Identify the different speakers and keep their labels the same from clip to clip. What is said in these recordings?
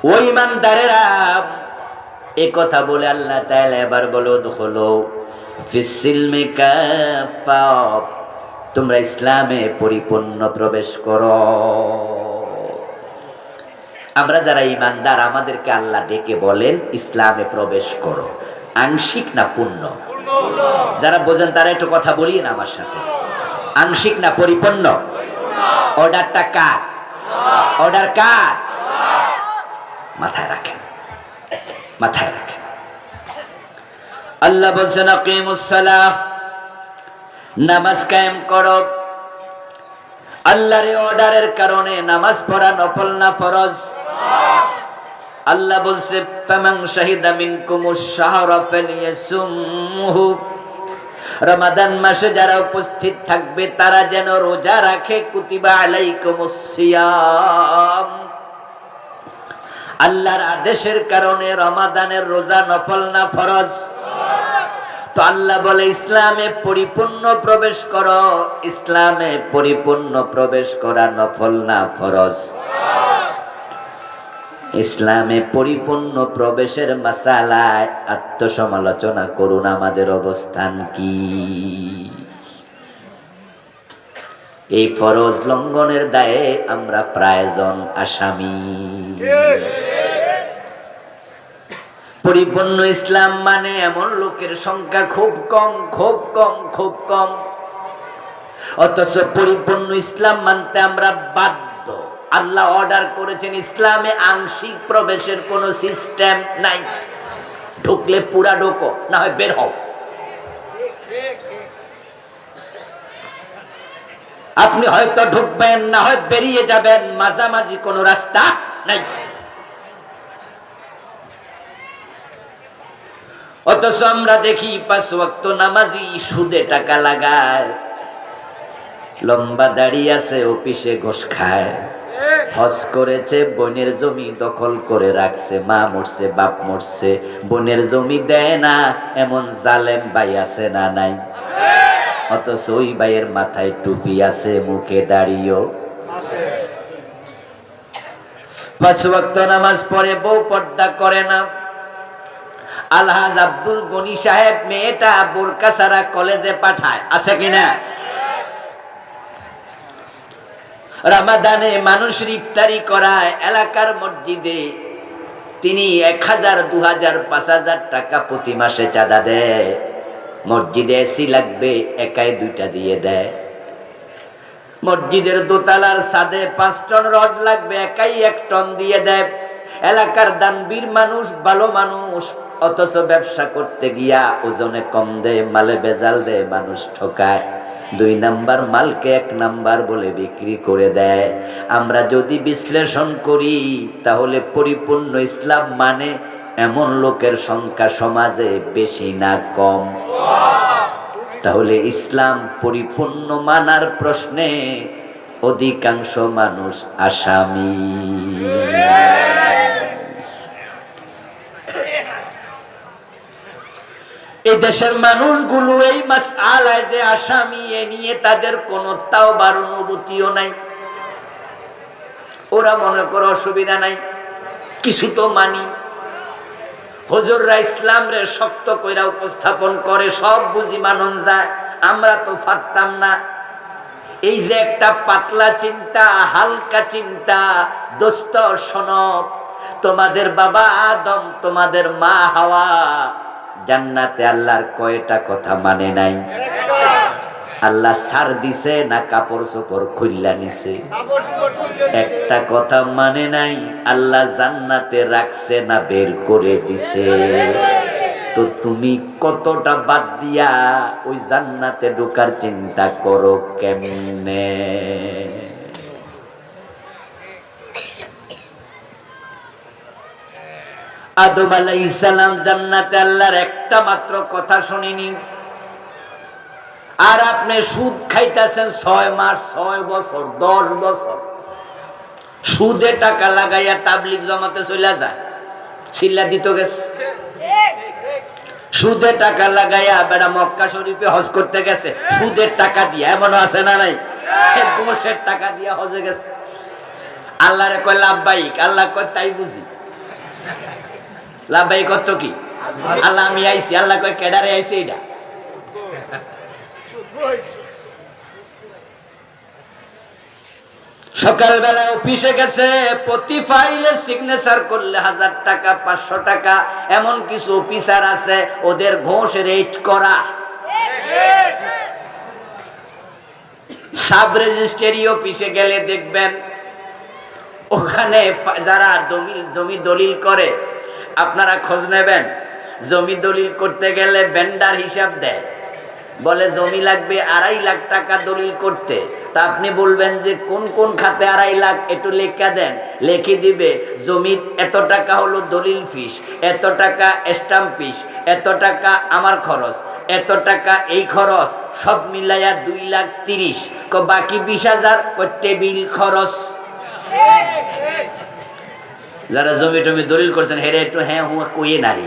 Speaker 1: ও ঈমানদারেরা, এ কথা বলে আল্লাহ তাআলা এবার বলো দুখুলু ফিস-সিলমি কাফা, তোমরা ইসলামে পরিপূর্ণ প্রবেশ করো। আমরা যারা ঈমানদার, আমাদেরকে আল্লাহ ডেকে বলেন ইসলামে প্রবেশ করো। আংশিক না পূর্ণ? যারা বোঝেন তারা একটু কথা বলিয়েন আমার সাথে। আংশিক না পরিপূর্ণ? অর্ডারটা কার? অর্ডার কার? মাথায় রাখেন, মাথায় রাখেন। আল্লাহ বলছেন আকিমুস সালাহ, নামাজ কায়েম করো। আল্লাহর অর্ডারের কারণে নামাজ পড়া নফল না ফরজ? আল্লাহ বলছে ফামান শাহিদা মিনকুমুশ শাহরা ফালিয়াসুমহু, রমাদান মাসে যারা উপস্থিত থাকবে তারা যেন রোজা রাখে। কুতিবা আলাইকুমুস সিয়াম, আল্লাহর আদেশের কারণে রমাদানের রোজা নফল না ফরজ? তো আল্লাহ বলে ইসলামে পরিপূর্ণ প্রবেশ করো। ইসলামে পরিপূর্ণ প্রবেশ করা নফল না ফরজ? ইসলামে পরিপূর্ণ প্রবেশের মাসালায় আত্মসমালোচনা করুন, আমাদের অবস্থান কি? এই ফরজ লঙ্ঘনের দায়ে আমরা প্রায়জন আসামি। পরিপূর্ণ ইসলাম মানে এমন লোকের সংখ্যা খুব কম, খুব কম, খুব কম। অথচ পরিপূর্ণ ইসলাম মানতে আমরা বাধ্য। আল্লাহ অর্ডার করেছেন ইসলামে আংশিক প্রবেশের কোনো সিস্টেম নাই। ঢুকলে পুরা ঢোকো, না হয় বের হও। আপনি হয়তো ঢুকবেন, না হয় বেরিয়ে যাবেন, মাঝামাঝি কোনো রাস্তা নাই। অথচ আমরা দেখি 5 ওয়াক্ত নামাজি সুদে টাকা লাগায়, লম্বা দাড়ি আছে, অফিসে ঘুষ খায়, হজ করেছে, বোনের জমি দখল করে রাখছে, মা মরছে, বাপ মরছে, বোনের জমি দেয় না, এমন জালেম ভাই আছে না নাই? অথচ ওই ভাইয়ের মাথায় টুপি আছে, মুখে দাড়িও আছে। 5 ওয়াক্ত নামাজ পড়ে, বউ পর্দা করে না। আলহাজ আব্দুল গনি সাহেব মেয়েটা বোরকা ছাড়া কলেজে পাঠায়, আছে কিনা? রমাদানে মানুষের ইফতারি করায় এলাকার মসজিদে, তিনি 1000, 2000, 5000 টাকা প্রতি মাসে চাঁদা দেয়। মসজিদে এসি লাগবে, একাই 2টা দিয়ে দেয়। মসজিদের দোতলার ছাদে 5 টন রড লাগবে, একাই 1 টন দিয়ে দেয়। এলাকার দানবীর মানুষ, ভালো মানুষ, অথচ ব্যবসা করতে গিয়া ওজনে কম দেয়, মালে ভেজাল দেয়, মানুষ ঠকায়। 2 নাম্বার মালকে 1 নাম্বার বলে বিক্রি করে দেয়। আমরা যদি বিশ্লেষণ করি তাহলে পরিপূর্ণ ইসলাম মানে এমন লোকের সংখ্যা সমাজে বেশি না কম? তাহলে ইসলাম পরিপূর্ণ মানার প্রশ্নে অধিকাংশ মানুষ আসামি। এই দেশের মানুষগুলো এই মাসআলায় যে আসামি, এ নিয়ে তাদের কোনো তাওবার অনুভূতিও নাই। ওরা মনে করে অসুবিধা নাই, কিছু তো মানি। হুজুররা ইসলাম রে শক্ত কইরা উপস্থাপন করে, সব বুঝি মানন যায়, আমরা তো পারতাম না। এই যে একটা পাতলা চিন্তা, হালকা চিন্তা, দোস্ত শোনো, তোমাদের বাবা আদম, তোমাদের মা হাওয়া জান্নাতে আল্লাহর কয়টা কথা মানে নাই? আল্লাহ ছাড় দিছে না কাপড় চোপড় খুইলা নিছে? একটা কথা মানে নাই, আল্লাহ জান্নাতে রাখছে না বের করে দিছে? তো তুমি কতটা বাদ দিয়া ওই জান্নাতে ঢোকার চিন্তা করো কেমনে? আদম আলাইহিস সালাম জান্নাতে আল্লাহর একটা মাত্র কথা শুনিনি, আর আপনি সুদ খাইতেছেন 6 মাস, 6 বছর, 10 বছর সুদে টাকা লাগাইয়া তাবলিগ জমাতে চলে যায়, চিল্লা দিত গেছে। সুদে টাকা লাগাইয়া বেড়া মক্কা শরীফে হজ করতে গেছে, সুদের টাকা দিয়া, এমন আছে না নাই? ঘোষের টাকা দিয়া হজে গেছে। আল্লাহরে কয় লাভবাহিক, আল্লাহ কয় তাই বুঝি। লাভবাই কত কি আল্লাহ আমি আইছি, আল্লাহ কয় কেডারে আইছে এটা। সকালবেলা অফিসে গেছে, প্রতি ফাইলে সিগনেচার করলে 1000 টাকা 500 টাকা। এমন কিছু অফিসার আছে ওদের ঘোষ রেট করা। সাব রেজিস্ট্রি অফিসে গেলে দেখবেন ওখানে যারা জমি দলিল করে, আপনারা খোঁজ নেবেন, জমি দলিল করতে গেলে ভেন্ডার হিসাব দেয়, বলে জমি লাগবে 2.5 লাখ টাকা দলিল করতে। তা আপনি বলবেন যে কোন কোন খাতে 2.5 লাখ, একটু লেখা দেন, লিখে দিবে জমি এত টাকা হলো দলিল ফিস, এত টাকা স্ট্যাম্প ফিস, এত টাকা আমার খরচ, এত টাকা এই খরচ, সব মিলাইয়া 2,30,000। বাকি 20,000 টেবিল খরচ। যারা জমি টমি দলিল করছেন হেরে একটু হ্যাঁ হুয়া কইয়ে নারী,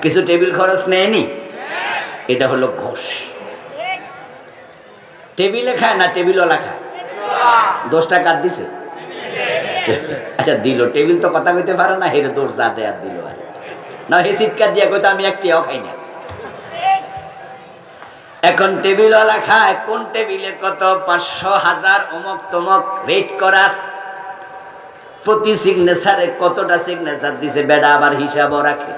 Speaker 1: কিছু টেবিল খরচ নেয়নি। এটা হলো ঘোষ। টেবিলে খায় না টেবিলওয়ালা খায়? 10 টাকা দিছে, আচ্ছা দিল, টেবিল তো কথা কইতে পারে না, হেরে দোষ যা দেয় আর দিল। আর না হে চিৎকার দিয়া কইতো আমি একটিও খাই না। এখন টেবিলওয়ালা খায়, কোন টেবিলে কত 500 1000 অমক তমক রেট করা আছে। প্রতি সিগনেচারে কতটা সিগনেচার দিছে বেডা আবার হিসাবও রাখে।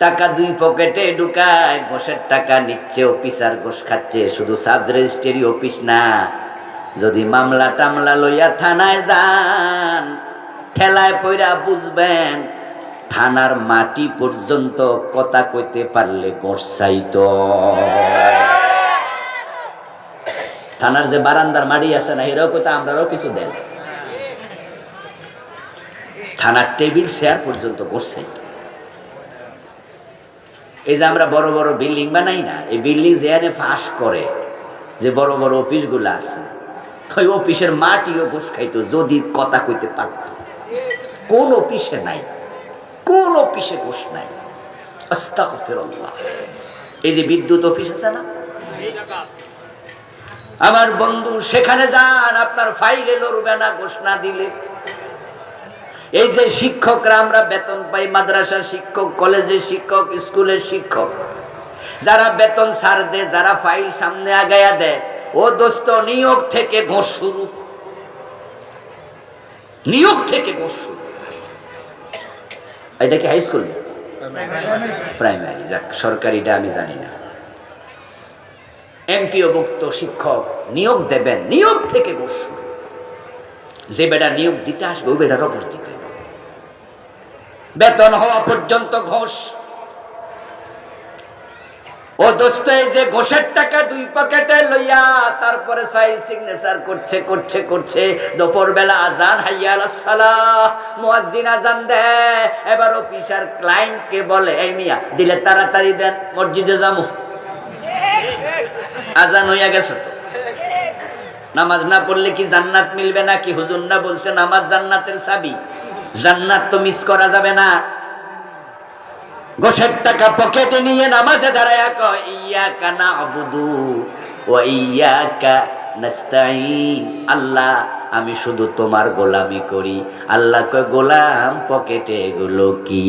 Speaker 1: টাকা 2 পকেটে ঢুকায়, ঘোষের টাকা নিচ্ছে, অফিসার ঘোষ খাচ্ছে। শুধু সাব রেজিস্ট্রি অফিস না, যদি মামলা টামলা লইয়া থানায় যান, ঠেলায় পইরা বুঝবেন থানার মাটি পর্যন্ত কথা কইতে পারলে ঘোষ চাইতো। থানার যে বারান্দার মাটি আছে না, এরাও কইতো আমরাও কিছু দেন। থানার টেবিল চেয়ার পর্যন্ত ঘোষ চাইতো। এই যে আমরা বড় বড় বিল্ডিং বানাই না, এই বিল্ডিং যেখানে ফাঁস করে, যে বড় বড় অফিসগুলো আছে, ওই অফিসের মাটিও ঘুষ খাইতো যদি কথা কইতে পারত। কোন অফিসে নাই, কোন অফিসে ঘুষ নাই। আস্তাগফিরুল্লাহ। এই যে বিদ্যুৎ অফিস আছে না, আমার বন্ধু, সেখানে যান, আপনার ফাইলে লড়বে না ঘুষ না দিলে। এই যে শিক্ষকরা আমরা বেতন পাই, মাদ্রাসার শিক্ষক, কলেজের শিক্ষক, স্কুলের শিক্ষক, যারা বেতন ছাড় দেয়, যারা ফাইল সামনে আগায়া দেয়, ও দোস্ত নিয়োগ থেকে ঘোষ শুরু, নিয়োগ থেকে ঘোষ শুরু। এটা কি হাই স্কুল? প্রাইমারি। যাক, সরকারিটা আমি জানি না। এমপিওভুক্ত শিক্ষক নিয়োগ দেবেন, নিয়োগ থেকে ঘোষ শুরু। যে বেটা নিয়োগ দিতে আসবে ওই বেটারও ঘোষ দিতে, বেতন হওয়া পর্যন্ত ঘোষ। ও দোস্ত, এই যে ঘোষের টাকা 2 পকেটে লইয়া তারপরে ফাইল সিগনেচার করছে করছে করছে, দুপুর বেলা আজান, হাইয়া আলাস সালাহ, মুয়াজ্জিন আজান দেয়। এবার অফিসার ক্লায়েন্টকে বলে, এই মিয়া দিলে তাড়াতাড়ি দেন, মসজিদে যাবো। আজান হইয়া গেছে তো, নামাজ না পড়লে কি জান্নাত মিলবে নাকি? হুজুর না বলছে নামাজ জান্নাতের চাবি, জান্নাত তো মিস করা যাবে না। ঘোষের টাকা পকেটে নিয়ে নামাজে দাঁড়ায়া কয়, ইয়াকা না'বুদু ওয়া ইয়াকা নাস্তাঈন। আল্লাহ, আমি শুধু তোমার গোলামি করি। আল্লাহ কয়, গোলাম পকেটে এগুলো কি?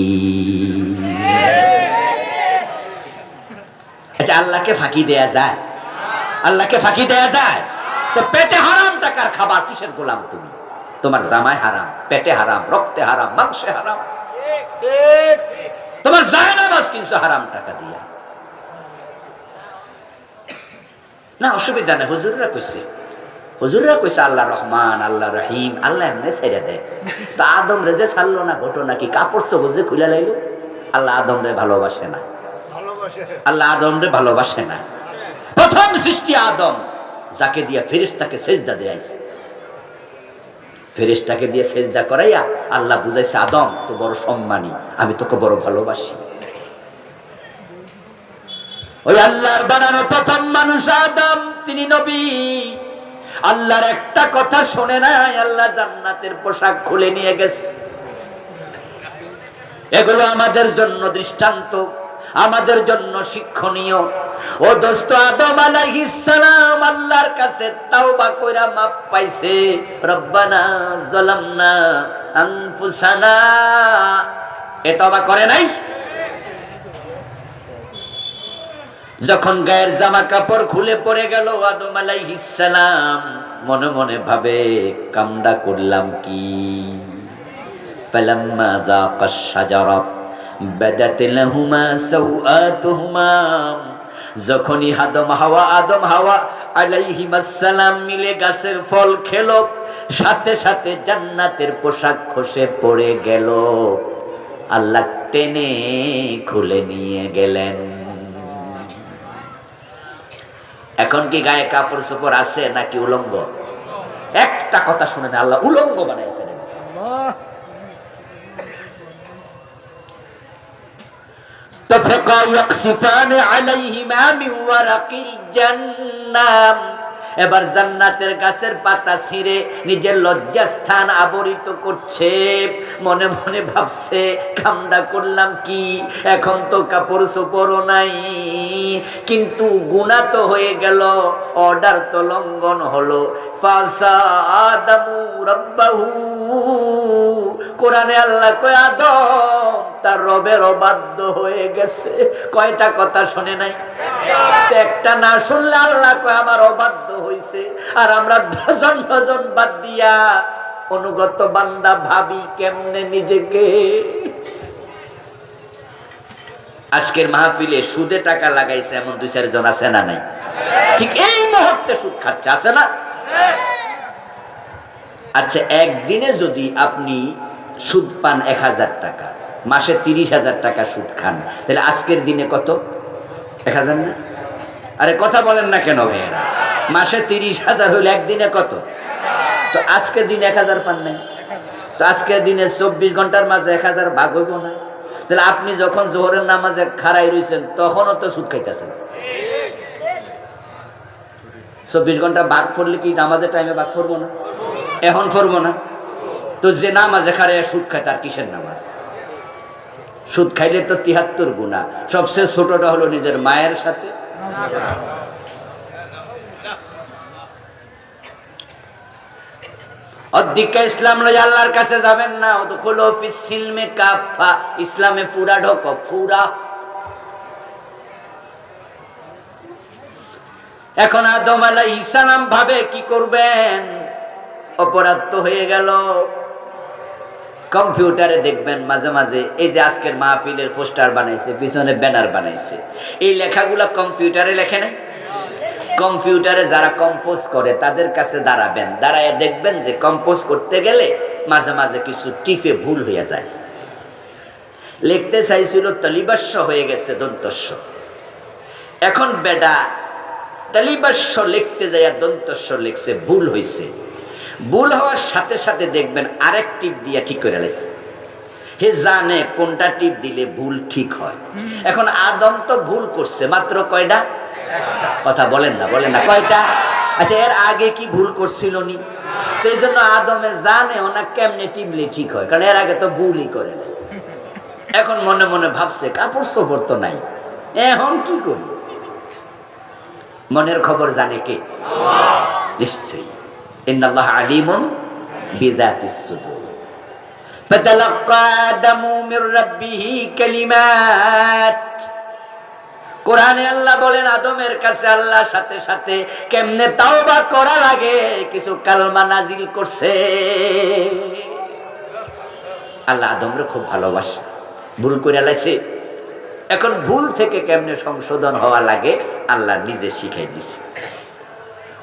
Speaker 1: আচ্ছা, আল্লাহকে ফাঁকি দেয়া যায়? আল্লাহকে ফাঁকি দেয়া যায়? তো পেটে হারাম টাকার খাবার, কিসের গোলাম তুমি? তোমার জামাই হারাম, পেটে হারাম, রক্তে হারাম, মাংসে হারাম, তোমার জায়নামাজ কিনছো হারাম টাকা দিয়া। না, অসুবিধা নেই। হুজুররা কইছে আল্লাহ রহমান, আল্লাহ রহিম, আল্লাহ এমনি ছেড়ে দেয়। তো আদম রে যে ছাড়লো না, ঘটনা কি? কাপড় চোপড় যে খুলে লাইলো। আল্লাহ আদম রে ভালোবাসে না, আল্লাহ আদম রে ভালোবাসে না। প্রথম সৃষ্টি আদম, যাকে দিয়া ফেরেশতাকে সেজদা দেয়াইছে, ফেরেশতাকে দিয়ে সেজদা করাইয়া আল্লাহ বুঝাইছে, আদম তো বড় সম্মানী, আমি তোকে বড় ভালোবাসি। ওই আল্লাহর বানানো প্রথম মানুষ আদম, তিনি নবী। আল্লাহর একটা কথা শোনে নাই, আল্লাহ জান্নাতের পোশাক খুলে নিয়ে গেছে। এগুলো আমাদের জন্য দৃষ্টান্ত, আমাদের জন্য শিক্ষণীয়। ও দোস্ত, আদম আলাইহিস সালাম আল্লাহর কাছে তাওবা কইরা মাপ পাইছে। রব্বানা যালামনা আনফুসানা, এ তওবা করে নাই? যখন গায়ের জামা কাপড় খুলে পড়ে গেল, আদম আলাইহিস সালাম মনে মনে ভাবে কামডা করলাম কি। ফালাম্মা যাকাশ শাজারা বাদাত লাহুমা সাওআতুহুমা, যখনই আদম হাওয়া আলাইহিমাস সালাম মিলে গাছের ফল খেলো, সাথে সাথে জান্নাতের পোশাক খসে পড়ে গেল। আল্লাহ টেনে খুলে নিয়ে গেলেন। এখন কি গায়ে কাপড় চোপড় আছে নাকি উলঙ্গ? একটা কথা শুনে না, আল্লাহ উলঙ্গ বানাইছেন। তফাকা ইয়াকসিফান আলাইহিমা মিন ওয়ারাকিল জান্নাম, এবার জান্নাতের গাছের পাতা ছিঁড়ে নিজের লজ্জাস্থান আবরিত করছে। মনে মনে ভাবছে কামডা করলাম কি, এখন তো কাপড় চোপড়ও নাই, কিন্তু গুনাহ তো হয়ে গেল, অর্ডার তো লঙ্ঘন হলো। ফাসা আদামু রাব্বাহু, কোরআনে আল্লাহ কয় আদম তার রবের অবাধ্য হয়ে গেছে। কয়টা কথা শুনে নাই? একটা না শুনলে আল্লাহ কয় আমার অবাধ্য হইছে। আর আমরা ডজন ডজন বাদ দিয়া অনুগত বান্দা ভাবি কেমনে নিজেকে। আজকের মাহফিলে সুদে টাকা লাগাইছে এমন 2-4 জন আছে না নাই? ঠিক এই মুহূর্তে সুদ খাচ্ছে, আছে না? আচ্ছা, একদিনে যদি আপনি সুদ পান 1000 টাকা, মাসে 30,000 টাকা সুদ খান, তাহলে আজকের দিনে কত? 1000 না? আরে কথা বলেন না কেন ভাইয়েরা? মাসে 30,000 হইলে একদিনে কত? তো আজকের দিনে 1000 পান নাই, তো আজকের দিনে 24 ঘন্টার মাঝে 1000 ভাগ হইব না? তাহলে আপনি যখন জোহরের নামাজে খাড়াই রইছেন তখনও তো সুদ খাইতেছেন। 24 ঘন্টা ভাগ পড়লে কি নামাজের টাইমে ভাগ পড়বো না? এখন পড়বো না? তো যে নামাজে খাড়াই সুদ খায় তার কিসের নামাজ? সুদ খাইলে তো 73 গুনাহ। সবচেয়ে ছোটটা হলো নিজের মায়ের সাথে। অধিকা ইসলাম লই আল্লাহর কাছে যাবেন না। উদখুলু ফিস সিলমে কাফা, ইসলামে পুরা ঢোকো, পুরা। এখন আদম আলাইহিস সালাম ভাবে কি করবেন, অপরাধ তো হয়ে গেল। কম্পিউটারে দেখবেন মাঝে মাঝে, এই যে আজকের মাহফিলের পোস্টার বানাইছে, পিছনে ব্যানার বানাইছে, এই লেখাগুলা কম্পিউটারে লেখে নাই? কম্পিউটারে যারা কম্পোজ করে তাদের কাছে দাঁড়াবেন, দাঁড়ায় দেখবেন যে কম্পোজ করতে গেলে মাঝে মাঝে কিছু টিপে ভুল হয়ে যায়। লিখতে চাইছিল তলিবাস্য, হয়ে গেছে দন্তস্য। এখন বেডা তলিবাস্য লিখতে যাইয়া দন্তস্য লিখছে, ভুল হয়েছে। ভুল হওয়ার সাথে সাথে দেখবেন আরেক টিপ দিয়া ঠিক করে লাইছে। হে জানে কোনটা টিপ দিলে ভুল ঠিক হয়। এখন আদম তো ভুল করছে মাত্র কয়টা? কথা বলেন না, বলেন না, কয়টা? আচ্ছা, এর আগে কি ভুল করছিল নি? তো এই জন্য আদমে জানে ওনা কেমনে টিপলে ঠিক হয়, কারণ এর আগে তো ভুলই করে নাই। এখন মনে মনে ভাবছে কাপড় চোপড় তো নাই, এখন কি করি? মনের খবর জানে কে? নিশ্চয়ই। ইন্নাল্লাহ আলিমুন বিযাতিস সুদূর। ফাতালাক্কা আদামু মির রাব্বিহি কালিমাত। কোরআনে আল্লাহ বলেন আদমের কাছে আল্লাহ সাথে সাথে কেমনে তাওবা করা লাগে কিছু কালমা নাজিল করছে। আল্লাহ আদমরে খুব ভালোবাসে, ভুল করে লাইছে। এখন ভুল থেকে কেমনে সংশোধন হওয়া লাগে আল্লাহ নিজে শিখাই দিছে।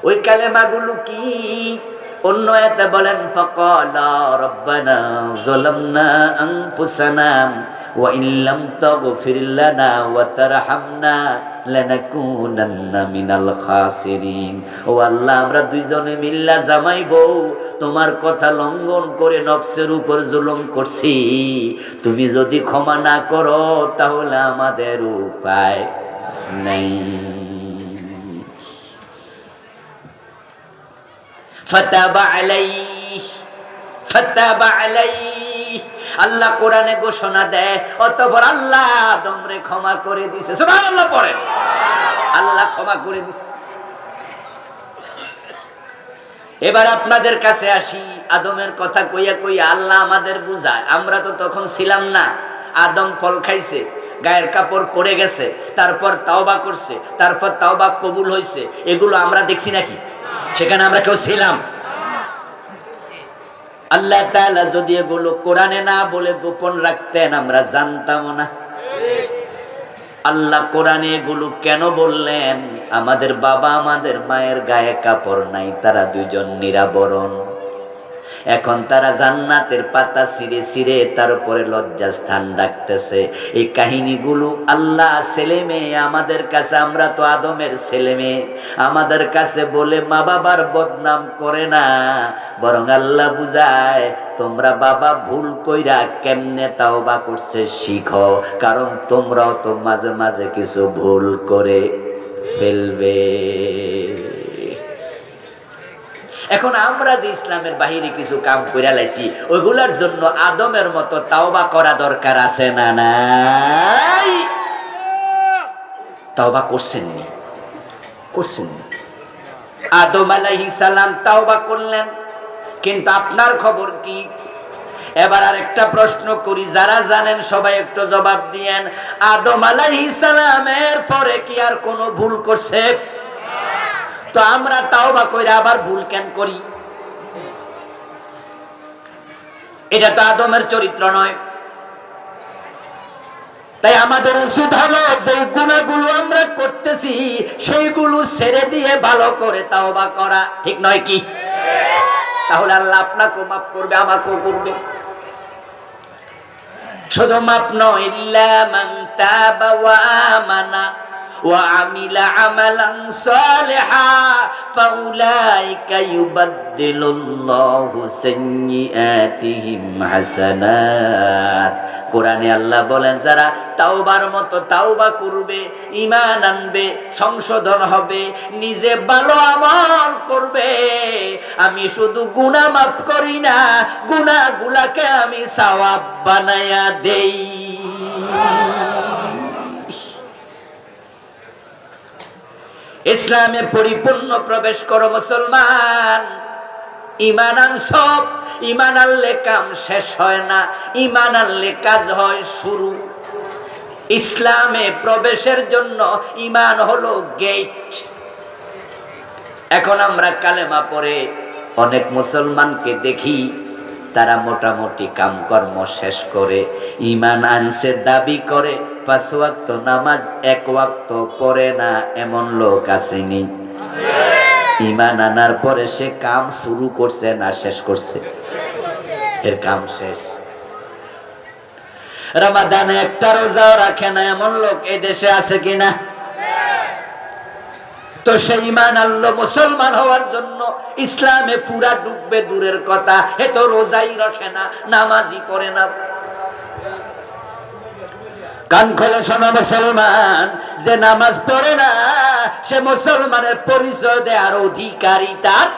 Speaker 1: ওই কালেমাগুলো কি? অন্য আয়াতে বলেন ফাকালা রাব্বানা যালামনা আনফুসানা ওয়া ইন লাম তাগফির লানা ওয়া তারহামনা লানাকুনান্না মিনাল খাসিরিন। ও আল্লাহ, আমরা দুইজনে মিল্লা জামাই বউ তোমার কথা লঙ্ঘন করে নফসের উপর জুলুম করছি, তুমি যদি ক্ষমা না করো তাহলে আমাদের উপায় নাই। ফাতাবা আলাইহি, আল্লাহ কোরআনে ঘোষণা দেয়, অতঃপর আল্লাহ আদমরে ক্ষমা করে দিয়েছে। সুবহানাল্লাহ পড়েন, আল্লাহ ক্ষমা করে দিয়েছে। এবার আপনাদের কাছে আসি, আদমের কথা কইয়া কইয়া আল্লাহ আমাদের বুঝায়, আমরা তো তখন ছিলাম না। আদম ফল খাইছে, গায়ের কাপড় পরে গেছে, তারপর তাওবা করছে, তারপর তাওবা কবুল হয়েছে, এগুলো আমরা দেখছি নাকি? সেখানে আমরা কেউ ছিলাম? আল্লাহ তাআলা যদি এগুলো কোরআনে না বলে গোপন রাখতেন আমরা জানতাম না। আল্লাহ কোরআনে এগুলো কেন বললেন? আমাদের বাবা আমাদের মায়ের গায়ে কাপড় নাই, তারা দুইজন নিরাবরণ। এখন তারা জান্নাতের পাতা ছিঁড়ে ছিঁড়ে তার উপরে লজ্জাস্থান রাখতেছে। এই কাহিনীগুলো আল্লাহ ছেলে মেয়ে আমাদের কাছে, আমরা তো আদমের ছেলে মেয়ে, আমাদের কাছে বলে মা বাবার বদনাম করে না, বরং আল্লাহ বুঝায় তোমরা বাবা ভুল কইরা কেমনে তাওবা করছে শিখো, কারণ তোমরাও তো মাঝে মাঝে কিছু ভুল করে ফেলবে। এখন আমরা যে ইসলামের বাহিরে কিছু কাম কইরা লাইছি, ওইগুলার জন্য আদমের মতো তাওবা করা দরকার আছে না নাই? তাওবা করছেননি? করছেননি। আদম আলাইহিস সালাম তাওবা করলেন, কিন্তু আপনার খবর কি? এবার আরেকটা প্রশ্ন করি, যারা জানেন সবাই একটু জবাব দিয়েন। আদম আলাইহিস সালামের পরে কি আর কোনো ভুল করছে? তো আমরা তাওবা কইরা আবার ভুল কেন করি? এটা তো আদমের চরিত্র নয়। তাই আমাদের উচিত হলো যে গুনাহগুলো আমরা করতেছি সেইগুলো ছেড়ে দিয়ে ভালো করে তাওবা করা, ঠিক নয় কি? তাহলে আল্লাহ আপনাকেও মাফ করবে, আমাকেও করবে। শুধু মাফ নয়, ইল্লা মান তাবা ওয়া আমানা وعمل عملا صالحا فأولئك يبدل الله سيئاتهم حسنات। কোরআনে আল্লাহ বলেন যারা তাওবার মতো তাওবা করবে, ঈমান আনবে, সংশোধন হবে, নিজে ভালো আমল করবে, আমি শুধু গুনাহ মাফ করি না, গুনাহগুলোকে আমি সওয়াব বানায়া দেই। ইসলামে পরিপূর্ণ প্রবেশ করো মুসলমান। ঈমান আনসব, ঈমান আনলে কাম শেষ হয় না, ঈমান আনলে কাজ হয় শুরু। ইসলামে প্রবেশের জন্য ঈমান হলো গেট। এখন আমরা কালেমা পড়ে অনেক মুসলমানকে দেখি তারা মোটামুটি কামকর্ম শেষ করে ঈমান আনছে দাবি করে, 5 ওয়াক্ত নামাজ 1 ওয়াক্ত পড়ে না, এমন লোক আসেনি? ঈমান আনার পরে সে কাম শুরু করছে না শেষ করছে? এর কাম শেষ। রমাদানে একটা রোজাও রাখে না, এমন লোক এই দেশে আছে কিনা? তো সেই ঈমান আনলো মুসলমান হওয়ার জন্য, ইসলামে পুরা ডুববে দূরের কথা, এ তো রোজাই রাখে না, নামাজই পড়ে না। কান খোলে শোনো মুসলমান, যে নামাজ পড়ে না সে মুসলমানের পরিচয় দেওয়ার অধিকারী তার।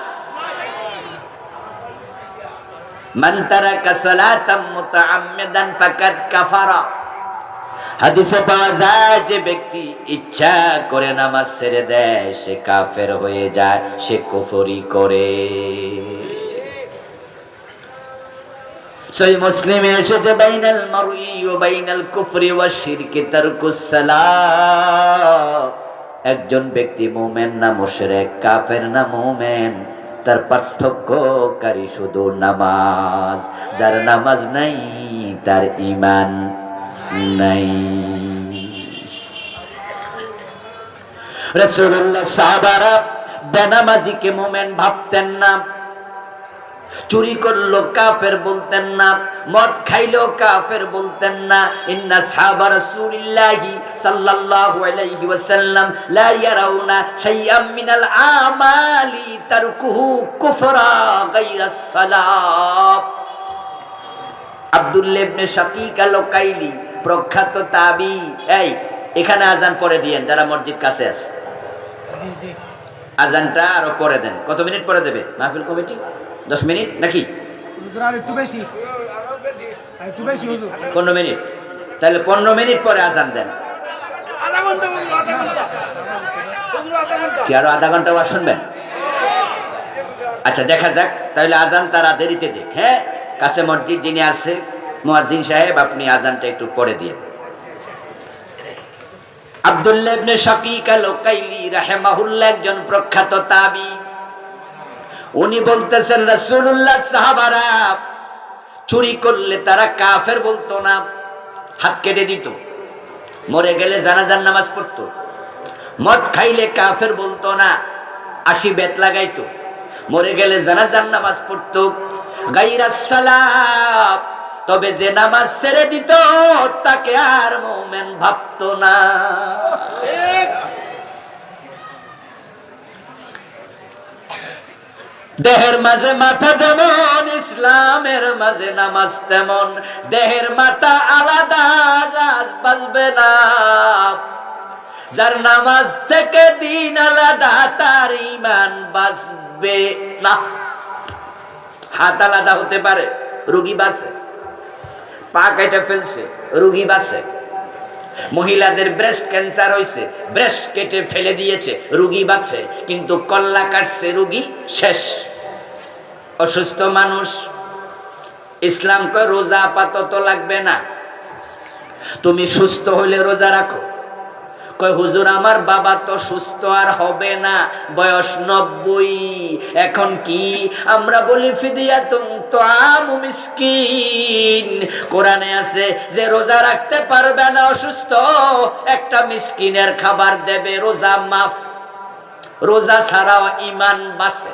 Speaker 1: মান তারাকা সালাতাম মুতাআম্মিদান ফাকাদ কাফারা। হাদিসে পাওয়া যায় যে ব্যক্তি ইচ্ছা করে নামাজ ছেড়ে দেয় সে কাফের হয়ে যায়, সে কুফরি করে। সহিহ মুসলিমে এসেছে বাইনাল মারই ওয়া বাইনাল কুফরি ওয়াশ শিরকি তারকুস সালাহ। একজন ব্যক্তি মুমিন না মুশরিক, কাফের না মুমিন, তার পার্থক্যকারী শুধু নামাজ। যার নামাজ নাই তার ঈমান নাই। রাসূলুল্লাহ সাহাবারা বেনামাজিকে মুমিন ভাবতেন না, চুরি করলো কাফের বলতেন না, মদ খাইলো কাফের বলতেন না। ইন্না সাহাবা রাসূলিল্লাহি সাল্লাল্লাহু আলাইহি ওয়াসাল্লাম লা ইয়ারাউনা শাইআম মিনাল আমালি তারকুহু কুফরা গায়রাস সালাত। আব্দুল্লাহ ইবনে শাকীক আল-কাইলি প্রখ্যাত তাবী। এই এখানে আজান পরে দিয়েন যারা মসজিদ কাছে আছে, আজানটা আরো পরে দেন। কত মিনিট পরে দেবে মাহফিল কমিটি? 10 মিনিট নাকি? একটু বেশি 15 মিনিট। তাহলে 15 মিনিট পরে আজান দেন। কি আরো আধা ঘন্টা ওয়াজ শুনবেন? আচ্ছা দেখা যাক তাহলে আজান তারা দেরিতে দেখ। হ্যাঁ, কাছে মসজিদ যিনি আছে মুয়াজ্জিন সাহেব, আপনি আজানটা একটু পরে দিয়ে। আব্দুল্লাহ ইবনে শাকিক আল-উকাইলি রাহিমাহুল্লাহ একজন প্রখ্যাত তাবী। উনি বলতেছেন রাসূলুল্লাহ সাহাবারা চুরি করলে তারা কাফের বলতো না, হাত কেটে দিত। মরে গেলে জানাজার নামাজ পড়তো। মদ খাইলে কাফের বলতো না, 80 বেত লাগাইতো। মরে গেলে জানাজার নামাজ পড়তো। গায়রাস সালাত, তবে যে নামাজ ছেড়ে দিত তাকে আর মুমিন ভাবতো না। দেহের মাঝে মাথা যেমন, ইসলামের মাঝে নামাজ তেমন। দেহের মাথা আলাদা, আজ বাজবে না। যার নামাজ থেকে দিন আলাদা, তার ঈমান বাঁচবে না। হাত আলাদা হতে পারে, রোগী বাঁচে। পা কেটে ফেলছে, রোগী বাঁচে। মহিলাদের ব্রেস্ট ক্যান্সার হয়েছে, ব্রেস্ট কেটে ফেলে দিয়েছে, রোগী বাঁচে। কিন্তু কল্লা কাটছে, রোগী শেষ। অসুস্থ মানুষ, ইসলাম কয় রোজা আপাতত লাগবে না, তুমি সুস্থ হলে রোজা রাখো। কয় হুজুর আমার বাবা তো সুস্থ আর হবে না, বয়স 90, এখন কি? আমরা বলি ফিদিয়াতুন তুআমু মিসকিন। কোরআনে আছে যে রোজা রাখতে পারবে না, অসুস্থ, একটা মিসকিনের খাবার দেবে, রোজা মাফ। রোজা ছাড়াও ঈমান বাঁচে।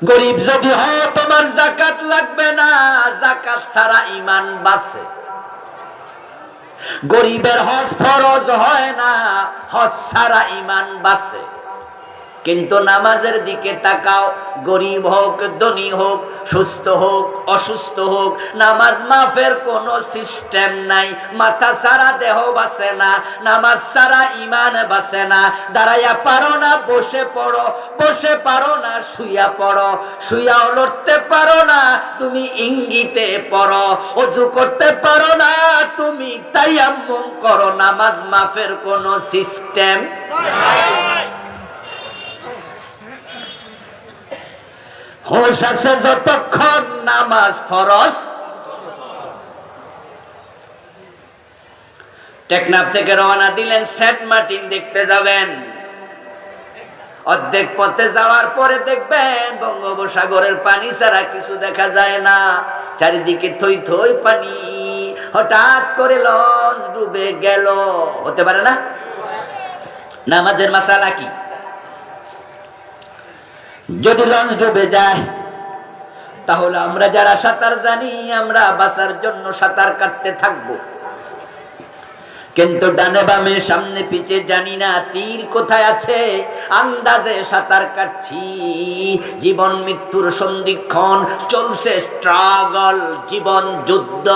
Speaker 1: গরিব যদি হয় তোমার যাকাত লাগবে না, যাকাত ছাড়া ঈমান বাঁচে। গরিবের হজ ফরজ হয় না, হজ ছাড়া ঈমান বাঁচে। কিন্তু নামাজের দিকে তাকাও, গরিব হোক ধনী হোক, সুস্থ হোক অসুস্থ হোক, নামাজ মাফের কোনো সিস্টেম নাই। মাথা ছাড়া দেহ বাঁচে না, নামাজ ছাড়া ঈমান বাঁচে না। দাঁড়াইয়া পারো না, বসে পড়ো। বসে পারো না, শুইয়া পড়ো। শুইয়াও লড়তে পারো না, তুমি ইঙ্গিতে পড়ো। ওযু করতে পারো না, তুমি তায়াম্মুম করো। নামাজ মাফের কোনো সিস্টেম নাই। হোশ আছে যতক্ষণ নামাজ ফরজ। টেকনাফ থেকে রওনা দিলেন, সেন্ট মার্টিন দেখতে যাবেন। অর্ধেক পথে যাওয়ার পরে দেখবেন বঙ্গোপসাগরের পানি ছাড়া কিছু দেখা যায় না, চারিদিকে থই থই পানি। হঠাৎ করে লঞ্চ ডুবে গেল, হতে পারে না? নামাজের মাসালা কি? যদি লঞ্চ ডুবে যায় তাহলে আমরা যারা সাঁতার জানি, আমরা বাঁচার জন্য সাঁতার কাটতে থাকবো। কিন্তু ডানে বামে সামনে পিছে জানি না তীর কোথায় আছে, আন্দাজে সাঁতার কাটছি। জীবন মৃত্যুর সন্ধিক্ষণ চলছে, স্ট্রাগল, জীবন যুদ্ধ।